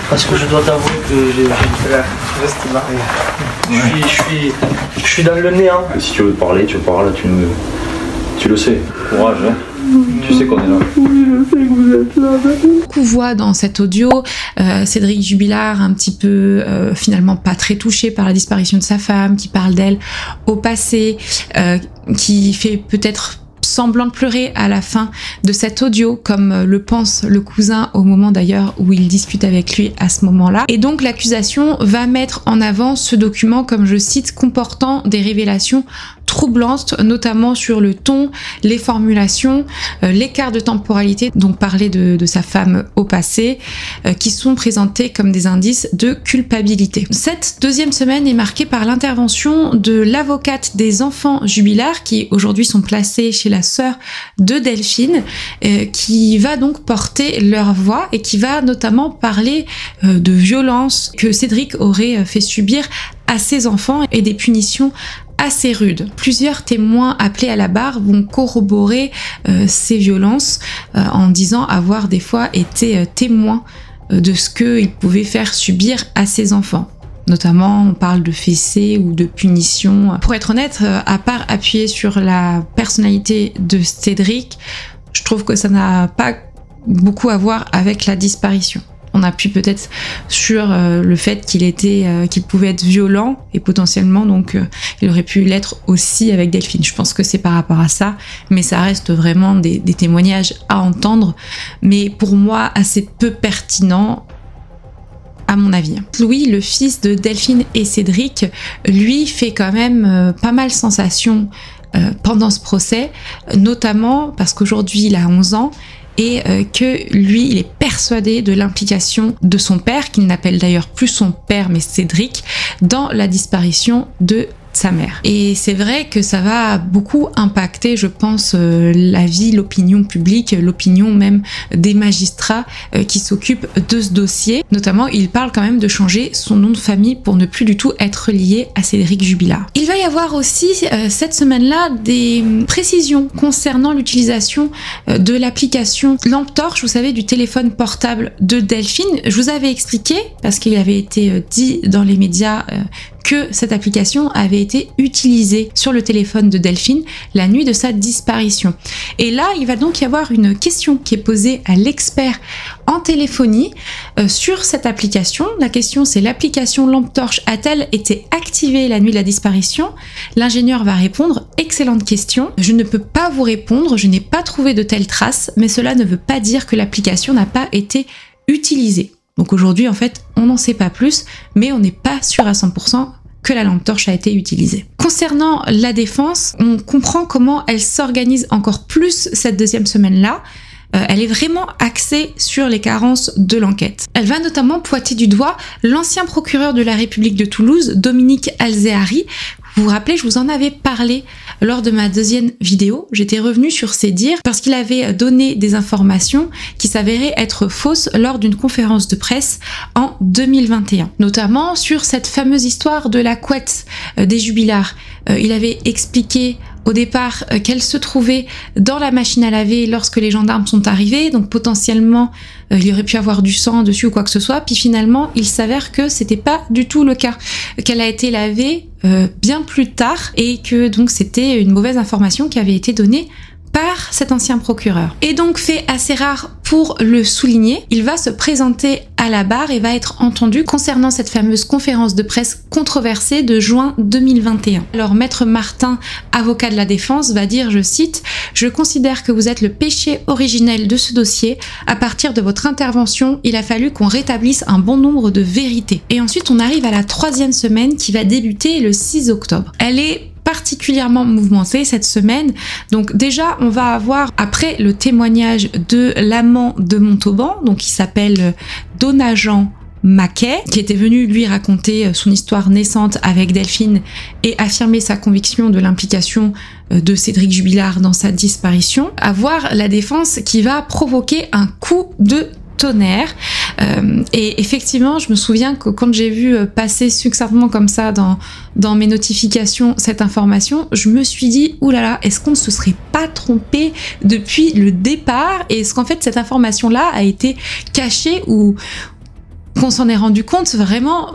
B: Parce que je dois t'avouer que j'ai une frère. Reste marié. Je suis dans le néant.
C: Si tu veux parler, tu parles, tu le sais. Courage, hein. Tu sais qu'on est là.
B: Oui, je sais que vous êtes là.
A: On voit dans cet audio Cédric Jubilard un petit peu finalement pas très touché par la disparition de sa femme, qui parle d'elle au passé, qui fait peut-être semblant de pleurer à la fin de cet audio, comme le pense le cousin au moment d'ailleurs où il discute avec lui à ce moment-là. Et donc l'accusation va mettre en avant ce document, comme je cite, comportant des révélations troublantes, notamment sur le ton, les formulations, l'écart de temporalité, donc parler de sa femme au passé, qui sont présentés comme des indices de culpabilité. Cette deuxième semaine est marquée par l'intervention de l'avocate des enfants Jubilard, qui aujourd'hui sont placés chez la sœur de Delphine, qui va donc porter leur voix et qui va notamment parler de violences que Cédric aurait fait subir à ses enfants et des punitions assez rudes. Plusieurs témoins appelés à la barre vont corroborer ces violences en disant avoir des fois été témoins de ce qu'il pouvait faire subir à ses enfants. Notamment, on parle de fessées ou de punitions. Pour être honnête, à part appuyer sur la personnalité de Cédric, je trouve que ça n'a pas beaucoup à voir avec la disparition. On appuie peut-être sur le fait qu'il pouvait être violent et potentiellement donc il aurait pu l'être aussi avec Delphine. Je pense que c'est par rapport à ça, mais ça reste vraiment des témoignages à entendre, mais pour moi assez peu pertinents à mon avis. Louis, le fils de Delphine et Cédric, lui fait quand même pas mal sensation pendant ce procès, notamment parce qu'aujourd'hui il a 11 ans et que lui, il est persuadé de l'implication de son père, qu'il n'appelle d'ailleurs plus son père mais Cédric, dans la disparition de sa mère. Et c'est vrai que ça va beaucoup impacter, je pense, la vie, l'opinion publique, l'opinion même des magistrats qui s'occupent de ce dossier. Notamment, il parle quand même de changer son nom de famille pour ne plus du tout être lié à Cédric Jubilard. Il va y avoir aussi cette semaine-là des précisions concernant l'utilisation de l'application Lampe Torche, vous savez, du téléphone portable de Delphine. Je vous avais expliqué, parce qu'il avait été dit dans les médias que cette application avait été utilisée sur le téléphone de Delphine la nuit de sa disparition. Et là, il va donc y avoir une question qui est posée à l'expert en téléphonie sur cette application. La question, c'est: l'application Lampe Torche a-t-elle été activée la nuit de la disparition? L'ingénieur va répondre: excellente question. Je ne peux pas vous répondre, je n'ai pas trouvé de telles traces, mais cela ne veut pas dire que l'application n'a pas été utilisée. Donc aujourd'hui, en fait, on n'en sait pas plus, mais on n'est pas sûr à 100% que la lampe torche a été utilisée. Concernant la défense, on comprend comment elle s'organise encore plus cette deuxième semaine-là. Elle est vraiment axée sur les carences de l'enquête. Elle va notamment pointer du doigt l'ancien procureur de la République de Toulouse, Dominique Alzehari. Vous vous rappelez, je vous en avais parlé lors de ma deuxième vidéo. J'étais revenue sur ses dires parce qu'il avait donné des informations qui s'avéraient être fausses lors d'une conférence de presse en 2021. Notamment sur cette fameuse histoire de la couette des Jubilard. Il avait expliqué au départ qu'elle se trouvait dans la machine à laver lorsque les gendarmes sont arrivés, donc potentiellement il y aurait pu avoir du sang dessus ou quoi que ce soit, puis finalement il s'avère que c'était pas du tout le cas, qu'elle a été lavée bien plus tard et que donc c'était une mauvaise information qui avait été donnée par cet ancien procureur. Et donc, fait assez rare pour le souligner, il va se présenter à la barre et va être entendu concernant cette fameuse conférence de presse controversée de juin 2021. Alors, Maître Martin, avocat de la défense, va dire, je cite: « Je considère que vous êtes le péché originel de ce dossier. À partir de votre intervention, il a fallu qu'on rétablisse un bon nombre de vérités. » Et ensuite, on arrive à la troisième semaine qui va débuter le 6 octobre. Elle est particulièrement mouvementée cette semaine. Donc déjà, on va avoir, après le témoignage de l'amant de Montauban, donc qui s'appelle Donajean Maquet, qui était venu lui raconter son histoire naissante avec Delphine et affirmer sa conviction de l'implication de Cédric Jubilard dans sa disparition, avoir la défense qui va provoquer un coup de tonnerre. Et effectivement, je me souviens que quand j'ai vu passer succinctement comme ça dans mes notifications cette information, je me suis dit, oulala, est-ce qu'on ne se serait pas trompé depuis le départ? Et est-ce qu'en fait cette information-là a été cachée ou qu'on s'en est rendu compte vraiment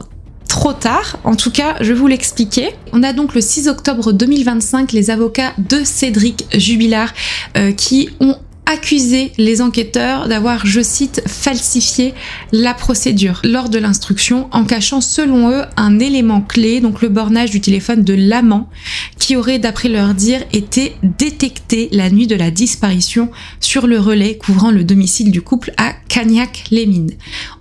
A: trop tard. En tout cas, je vais vous l'expliquer. On a donc le 6 octobre 2025 les avocats de Cédric Jubilard qui ont accusé les enquêteurs d'avoir, je cite, falsifié la procédure lors de l'instruction en cachant selon eux un élément clé, donc le bornage du téléphone de l'amant qui aurait, d'après leur dire, été détecté la nuit de la disparition sur le relais couvrant le domicile du couple à Cagnac-les-Mines.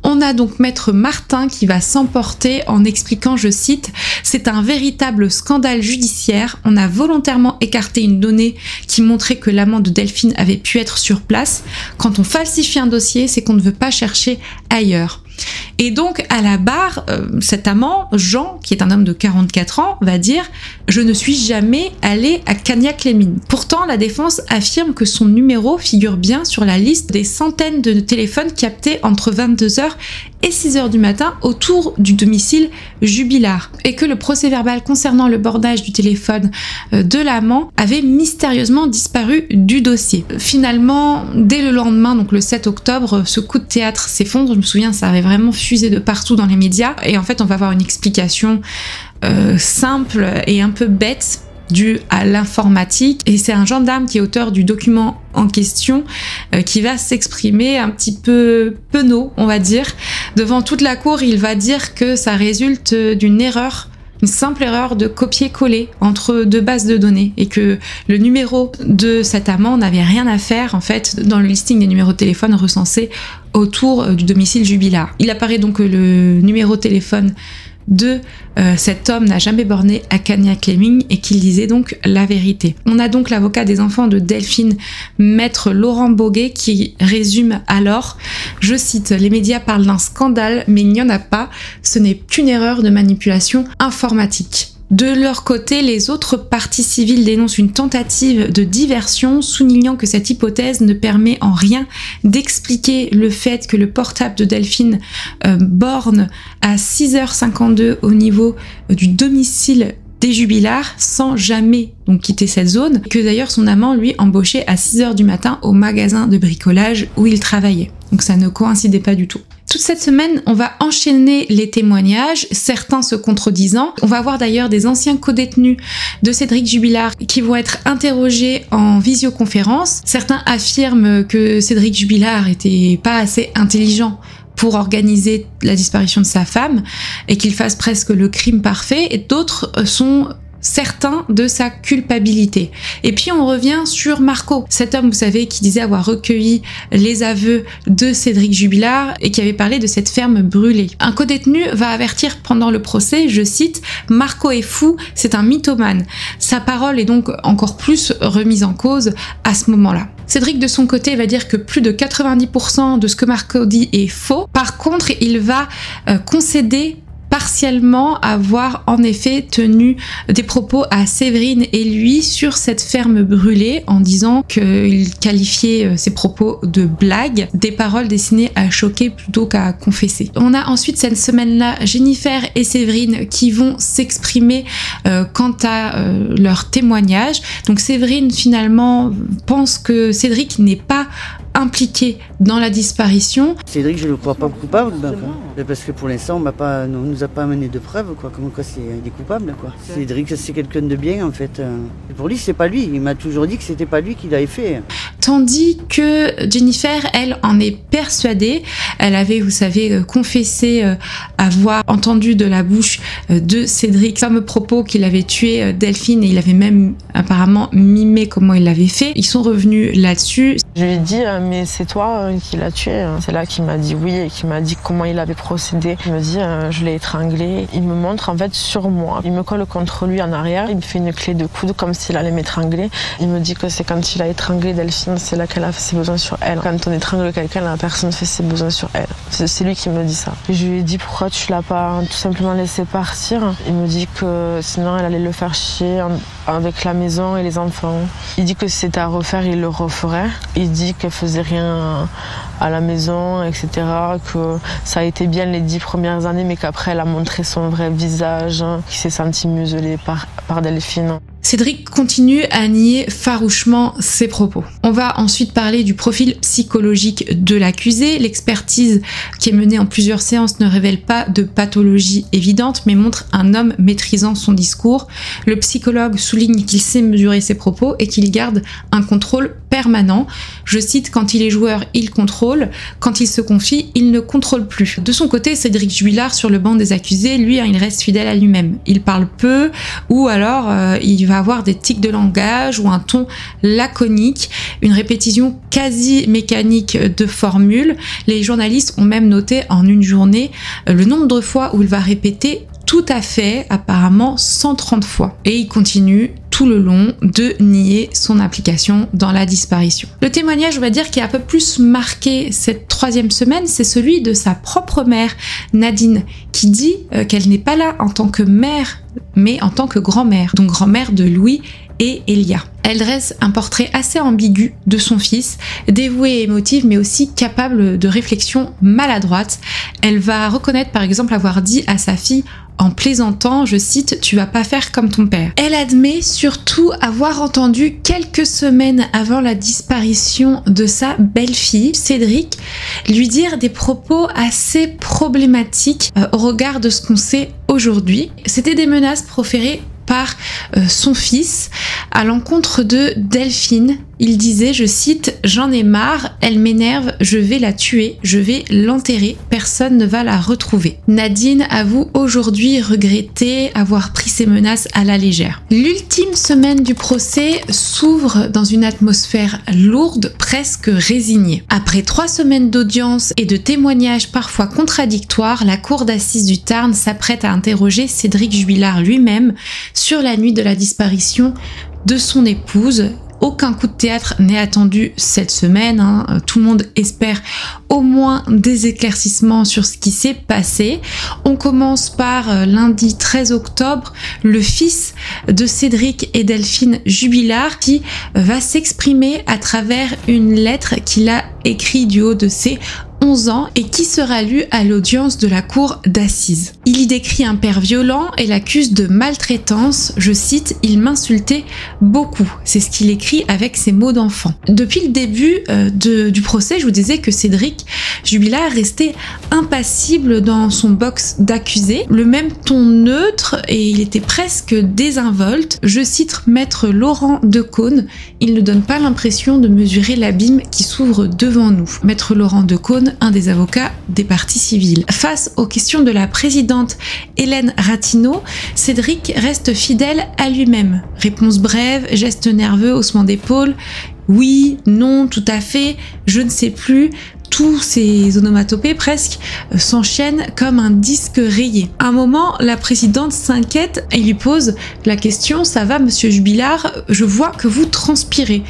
A: On a donc maître Martin qui va s'emporter en expliquant, je cite, « C'est un véritable scandale judiciaire. On a volontairement écarté une donnée qui montrait que l'amant de Delphine avait pu être sur place. Quand on falsifie un dossier, c'est qu'on ne veut pas chercher ailleurs. » Et donc à la barre, cet amant, Jean, qui est un homme de 44 ans, va dire « Je ne suis jamais allé à Cagnac-les-Mines ». Pourtant, la défense affirme que son numéro figure bien sur la liste des centaines de téléphones captés entre 22h et 6h du matin autour du domicile Jubilard, et que le procès-verbal concernant le bornage du téléphone de l'amant avait mystérieusement disparu du dossier. Finalement, dès le lendemain, donc le 7 octobre, ce coup de théâtre s'effondre. Je me souviens, ça avait vraiment fusé de partout dans les médias, et en fait on va avoir une explication simple et un peu bête due à l'informatique, et c'est un gendarme qui est auteur du document en question qui va s'exprimer un petit peu penaud, on va dire. Devant toute la cour, il va dire que ça résulte d'une erreur, une simple erreur de copier-coller entre deux bases de données, et que le numéro de cet amant n'avait rien à faire en fait dans le listing des numéros de téléphone recensés autour du domicile Jubilard. Il apparaît donc que le numéro de téléphone de cet homme n'a jamais borné à Cagnac-les-Mines et qu'il disait donc la vérité. On a donc l'avocat des enfants de Delphine, maître Laurent Boguet, qui résume alors, je cite, « Les médias parlent d'un scandale, mais il n'y en a pas, ce n'est qu'une erreur de manipulation informatique ». De leur côté, les autres parties civiles dénoncent une tentative de diversion, soulignant que cette hypothèse ne permet en rien d'expliquer le fait que le portable de Delphine borne à 6h52 au niveau du domicile des Jubilards sans jamais donc quitter cette zone, que d'ailleurs son amant lui embauchait à 6h du matin au magasin de bricolage où il travaillait. Donc ça ne coïncidait pas du tout. Toute cette semaine, on va enchaîner les témoignages, certains se contredisant. On va avoir d'ailleurs des anciens codétenus de Cédric Jubilard qui vont être interrogés en visioconférence. Certains affirment que Cédric Jubilard était pas assez intelligent pour organiser la disparition de sa femme et qu'il fasse presque le crime parfait, et d'autres sont certains de sa culpabilité. Et puis on revient sur Marco, cet homme, vous savez, qui disait avoir recueilli les aveux de Cédric Jubilard et qui avait parlé de cette ferme brûlée. Un codétenu va avertir pendant le procès, je cite, « Marco est fou, c'est un mythomane ». Sa parole est donc encore plus remise en cause à ce moment-là. Cédric, de son côté, va dire que plus de 90% de ce que Marco dit est faux. Par contre, il va concéder partiellement avoir en effet tenu des propos à Séverine et lui sur cette ferme brûlée, en disant qu'il qualifiait ses propos de blagues, des paroles destinées à choquer plutôt qu'à confesser. On a ensuite cette semaine-là Jennifer et Séverine qui vont s'exprimer quant à leur témoignage. Donc Séverine finalement pense que Cédric n'est pas impliqué dans la disparition.
D: Cédric, je ne le crois pas coupable, parce que pour l'instant, on nous a pas amené de preuves, quoi. Comment quoi, il est coupable, quoi. Cédric, c'est quelqu'un de bien, en fait. Et pour lui, c'est pas lui. Il m'a toujours dit que c'était pas lui qui l'avait fait.
A: Tandis que Jennifer, elle, en est persuadée. Elle avait, vous savez, confessé avoir entendu de la bouche de Cédric fameux propos qu'il avait tué Delphine, et il avait même apparemment mimé comment il l'avait fait. Ils sont revenus là-dessus.
E: Je lui ai dit mais c'est toi qui l'as tué. C'est là qu'il m'a dit oui et qu'il m'a dit comment il avait procédé. Il me dit je l'ai étranglé. Il me montre en fait sur moi. Il me colle contre lui en arrière. Il me fait une clé de coude comme s'il allait m'étrangler. Il me dit que c'est quand il a étranglé Delphine, c'est là qu'elle a fait ses besoins sur elle. Quand on étrangle quelqu'un, la personne fait ses besoins sur elle. C'est lui qui me dit ça. Et je lui ai dit pourquoi tu l'as pas tout simplement laissé partir. Il me dit que sinon elle allait le faire chier avec la maison et les enfants. Il dit que si c'était à refaire, il le referait. Il dit qu'elle faisait rien à la maison, etc. Que ça a été bien les 10 premières années, mais qu'après elle a montré son vrai visage, qu'il s'est senti muselé par Delphine.
A: Cédric continue à nier farouchement ses propos. On va ensuite parler du profil psychologique de l'accusé. L'expertise qui est menée en plusieurs séances ne révèle pas de pathologie évidente, mais montre un homme maîtrisant son discours. Le psychologue souligne qu'il sait mesurer ses propos et qu'il garde un contrôle permanent. Je cite, quand il est joueur, il contrôle. Quand il se confie, il ne contrôle plus. De son côté, Cédric Jubilard, sur le banc des accusés, lui, il reste fidèle à lui-même. Il parle peu, ou alors il va avoir des tics de langage ou un ton laconique, une répétition quasi mécanique de formules. Les journalistes ont même noté en une journée le nombre de fois où il va répéter tout à fait, apparemment 130 fois. Et il continue tout le long de nier son implication dans la disparition. Le témoignage, on va dire, qui a un peu plus marqué cette 3e semaine, c'est celui de sa propre mère, Nadine, qui dit qu'elle n'est pas là en tant que mère, mais en tant que grand-mère, donc grand-mère de Louis et Elia. Elle dresse un portrait assez ambigu de son fils, dévoué et émotif, mais aussi capable de réflexion maladroite. Elle va reconnaître par exemple avoir dit à sa fille en plaisantant, je cite, « Tu vas pas faire comme ton père ». Elle admet surtout avoir entendu quelques semaines avant la disparition de sa belle-fille, Cédric, lui dire des propos assez problématiques au regard de ce qu'on sait aujourd'hui. C'était des menaces proférées par son fils à l'encontre de Delphine. Il disait, je cite, « J'en ai marre, elle m'énerve, je vais la tuer, je vais l'enterrer, personne ne va la retrouver ». Nadine avoue aujourd'hui regretter avoir pris ces menaces à la légère. L'ultime semaine du procès s'ouvre dans une atmosphère lourde, presque résignée. Après 3 semaines d'audience et de témoignages parfois contradictoires, la cour d'assises du Tarn s'apprête à interroger Cédric Jubilard lui-même sur la nuit de la disparition de son épouse. Aucun coup de théâtre n'est attendu cette semaine, Tout le monde espère au moins des éclaircissements sur ce qui s'est passé. On commence par lundi 13 octobre, le fils de Cédric et Delphine Jubilard qui va s'exprimer à travers une lettre qu'il a écrite du haut de ses 11 ans et qui sera lu à l'audience de la cour d'assises. Il y décrit un père violent et l'accuse de maltraitance. Je cite, « Il m'insultait beaucoup ». C'est ce qu'il écrit avec ses mots d'enfant. Depuis le début du procès, je vous disais que Cédric Jubilard restait impassible dans son box d'accusé, le même ton neutre et il était presque désinvolte. Je cite maître Laurent Decaune, « Il ne donne pas l'impression de mesurer l'abîme qui s'ouvre devant nous ». Maître Laurent Decaune, un des avocats des parties civiles. Face aux questions de la présidente Hélène Ratineau, Cédric reste fidèle à lui-même. Réponse brève, geste nerveux, haussement d'épaule, oui, non, tout à fait, je ne sais plus. Tous ces onomatopées presque s'enchaînent comme un disque rayé. À un moment, la présidente s'inquiète et lui pose la question « Ça va, monsieur Jubilard, je vois que vous transpirez ».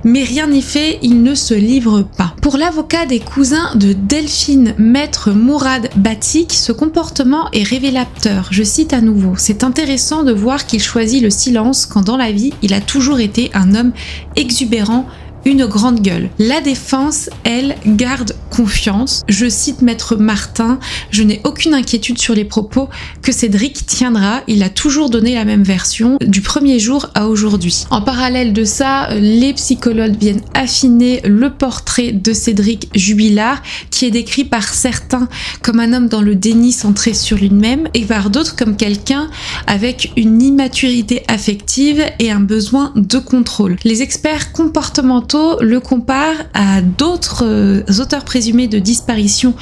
A: Mais rien n'est fait, il ne se livre pas. Pour l'avocat des cousins de Delphine, maître Mourad Batik, ce comportement est révélateur. Je cite à nouveau « C'est intéressant de voir qu'il choisit le silence quand dans la vie, il a toujours été un homme exubérant, une grande gueule. La défense, elle, garde confiance. Je cite maître Martin, je n'ai aucune inquiétude sur les propos que Cédric tiendra. Il a toujours donné la même version du premier jour à aujourd'hui. En parallèle de ça, les psychologues viennent affiner le portrait de Cédric Jubilard, qui est décrit par certains comme un homme dans le déni centré sur lui-même et par d'autres comme quelqu'un avec une immaturité affective et un besoin de contrôle. Les experts comportementaux le compare à d'autres auteurs présumés de disparition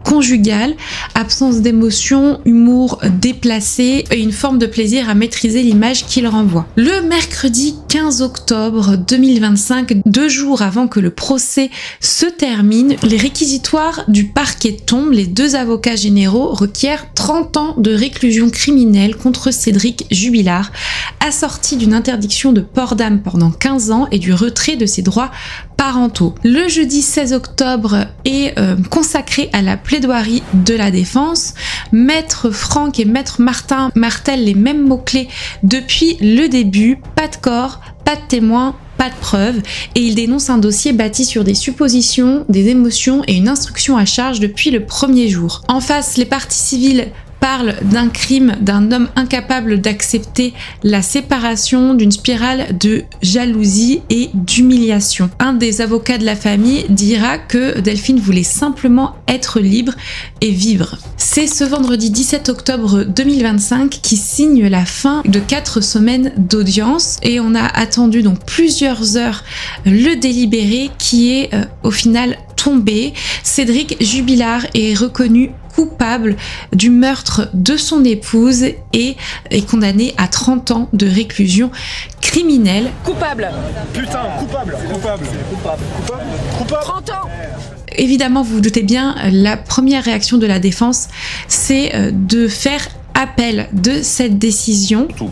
A: conjugale, absence d'émotion, humour déplacé et une forme de plaisir à maîtriser l'image qu'il renvoie. Le mercredi 15 octobre 2025, 2 jours avant que le procès se termine, les réquisitoires du parquet tombent. Les 2 avocats généraux requièrent 30 ans de réclusion criminelle contre Cédric Jubilard, assorti d'une interdiction de port d'armes pendant 15 ans et du retrait de ses droits parentaux. Le jeudi 16 octobre est consacré à la plaidoirie de la défense. Maître Franck et maître Martin martèlent les mêmes mots-clés depuis le début. Pas de corps, pas de témoins, pas de preuves, et il dénonce un dossier bâti sur des suppositions, des émotions et une instruction à charge depuis le premier jour. En face, les parties civiles parle d'un crime d'un homme incapable d'accepter la séparation, d'une spirale de jalousie et d'humiliation. Un des avocats de la famille dira que Delphine voulait simplement être libre et vivre. C'est ce vendredi 17 octobre 2025 qui signe la fin de 4 semaines d'audience et on a attendu donc plusieurs heures le délibéré qui est au final tombé. Cédric Jubilard est reconnu coupable du meurtre de son épouse et est condamné à 30 ans de réclusion criminelle.
F: Coupable.
G: Putain, coupable.
F: 30 ans.
A: Évidemment, vous vous doutez bien, la première réaction de la défense, c'est de faire appel de cette décision.
H: Surtout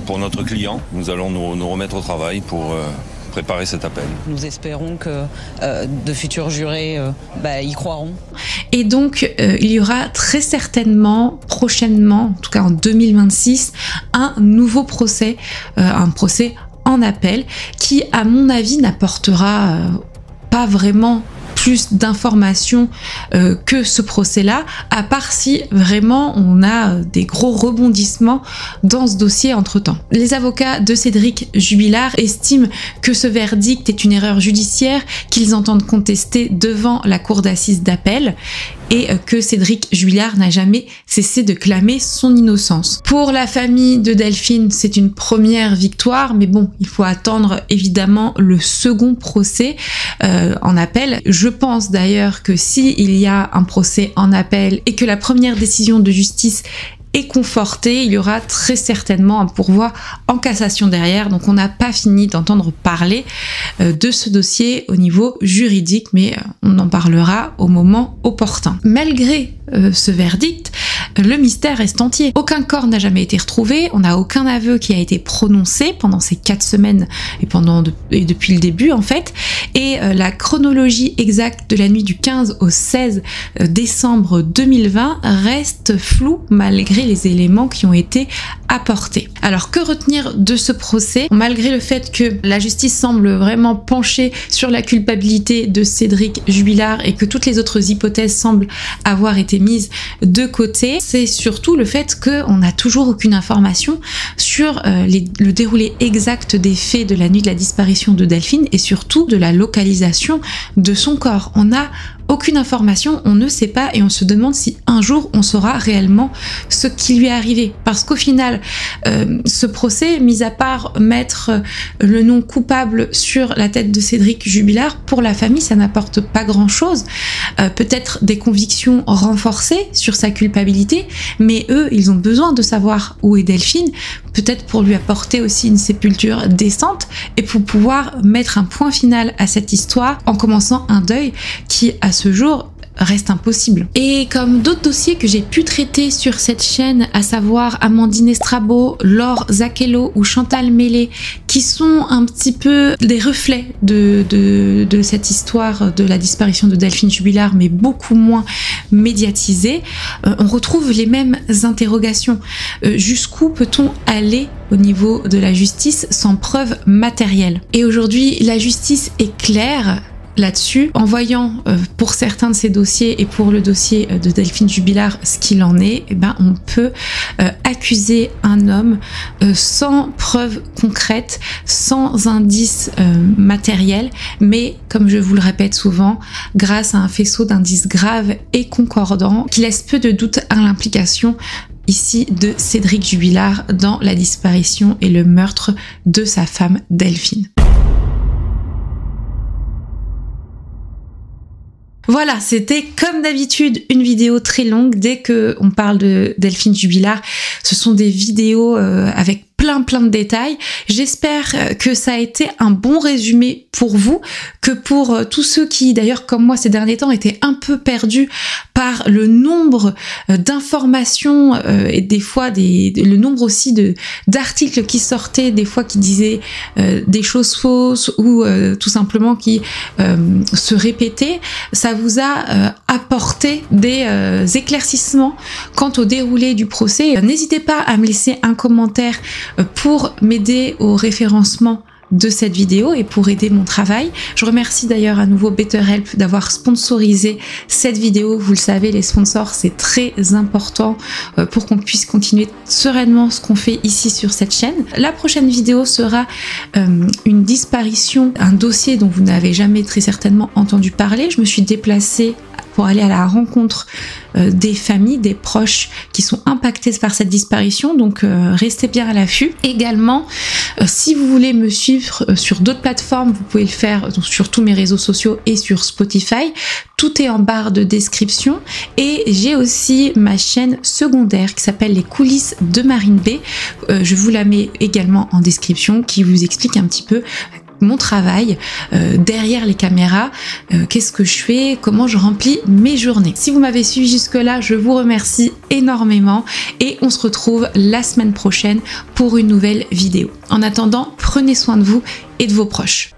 H: pour notre client, nous allons nous remettre au travail pour préparer cet appel.
F: Nous espérons que de futurs jurés y croiront.
A: Et donc, il y aura très certainement, prochainement, en tout cas en 2026, un nouveau procès, un procès en appel, qui, à mon avis, n'apportera pas vraiment plus d'informations que ce procès-là, à part si vraiment on a des gros rebondissements dans ce dossier entre-temps. Les avocats de Cédric Jubilard estiment que ce verdict est une erreur judiciaire qu'ils entendent contester devant la cour d'assises d'appel et que Cédric Jubilard n'a jamais cessé de clamer son innocence. Pour la famille de Delphine, c'est une première victoire, mais bon, il faut attendre évidemment le second procès en appel. Je pense d'ailleurs que s'il y a un procès en appel et que la première décision de justice est confortée, il y aura très certainement un pourvoi en cassation derrière, donc on n'a pas fini d'entendre parler de ce dossier au niveau juridique, mais on en parlera au moment opportun. Malgré ce verdict, le mystère reste entier. Aucun corps n'a jamais été retrouvé, on n'a aucun aveu qui a été prononcé pendant ces 4 semaines et depuis le début en fait, et la chronologie exacte de la nuit du 15 au 16 décembre 2020 reste floue malgré les éléments qui ont été apportés. Alors que retenir de ce procès? Malgré le fait que la justice semble vraiment pencher sur la culpabilité de Cédric Jubilard et que toutes les autres hypothèses semblent avoir été mises de côté, c'est surtout le fait qu'on n'a toujours aucune information sur le déroulé exact des faits de la nuit de la disparition de Delphine et surtout de la localisation de son corps. On n'a aucune information, on ne sait pas et on se demande si un jour on saura réellement ce qui lui est arrivé. Parce qu'au final, ce procès, mis à part mettre le nom coupable sur la tête de Cédric Jubilard, pour la famille, ça n'apporte pas grand-chose. Peut-être des convictions renforcées sur sa culpabilité, mais eux, ils ont besoin de savoir où est Delphine, peut-être pour lui apporter aussi une sépulture décente et pour pouvoir mettre un point final à cette histoire en commençant un deuil qui, à ce jour, reste impossible. Et comme d'autres dossiers que j'ai pu traiter sur cette chaîne, à savoir Amandine Estrabo, Laure Zachello ou Chantal Mélé, qui sont un petit peu des reflets de cette histoire de la disparition de Delphine Jubilard, mais beaucoup moins médiatisée, on retrouve les mêmes interrogations. Jusqu'où peut-on aller au niveau de la justice sans preuve matérielle? Et aujourd'hui, la justice est claire là-dessus, en voyant pour certains de ces dossiers et pour le dossier de Delphine Jubilard ce qu'il en est, on peut accuser un homme sans preuve concrète, sans indice matériel, mais comme je vous le répète souvent, grâce à un faisceau d'indices graves et concordants qui laisse peu de doute à l'implication ici de Cédric Jubilard dans la disparition et le meurtre de sa femme Delphine. Voilà, c'était comme d'habitude une vidéo très longue. Dès que on parle de Delphine Jubilard, ce sont des vidéos avec plein de détails. J'espère que ça a été un bon résumé pour vous, que pour tous ceux qui, d'ailleurs comme moi ces derniers temps, étaient un peu perdus par le nombre d'informations et des fois le nombre aussi d'articles qui sortaient, des fois qui disaient des choses fausses ou tout simplement qui se répétaient, ça vous a apporté des éclaircissements quant au déroulé du procès. N'hésitez pas à me laisser un commentaire pour m'aider au référencement de cette vidéo et pour aider mon travail. Je remercie d'ailleurs à nouveau BetterHelp d'avoir sponsorisé cette vidéo. Vous le savez, les sponsors, c'est très important pour qu'on puisse continuer sereinement ce qu'on fait ici sur cette chaîne. La prochaine vidéo sera une disparition, un dossier dont vous n'avez jamais très certainement entendu parler. Je me suis déplacée pour aller à la rencontre des familles, des proches qui sont impactés par cette disparition, donc restez bien à l'affût. Également, si vous voulez me suivre sur d'autres plateformes, vous pouvez le faire sur tous mes réseaux sociaux et sur Spotify. Tout est en barre de description et j'ai aussi ma chaîne secondaire qui s'appelle Les coulisses de Marine B. Je vous la mets également en description, qui vous explique un petit peu mon travail derrière les caméras, qu'est-ce que je fais, comment je remplis mes journées. Si vous m'avez suivi jusque là, je vous remercie énormément et on se retrouve la semaine prochaine pour une nouvelle vidéo. En attendant, prenez soin de vous et de vos proches.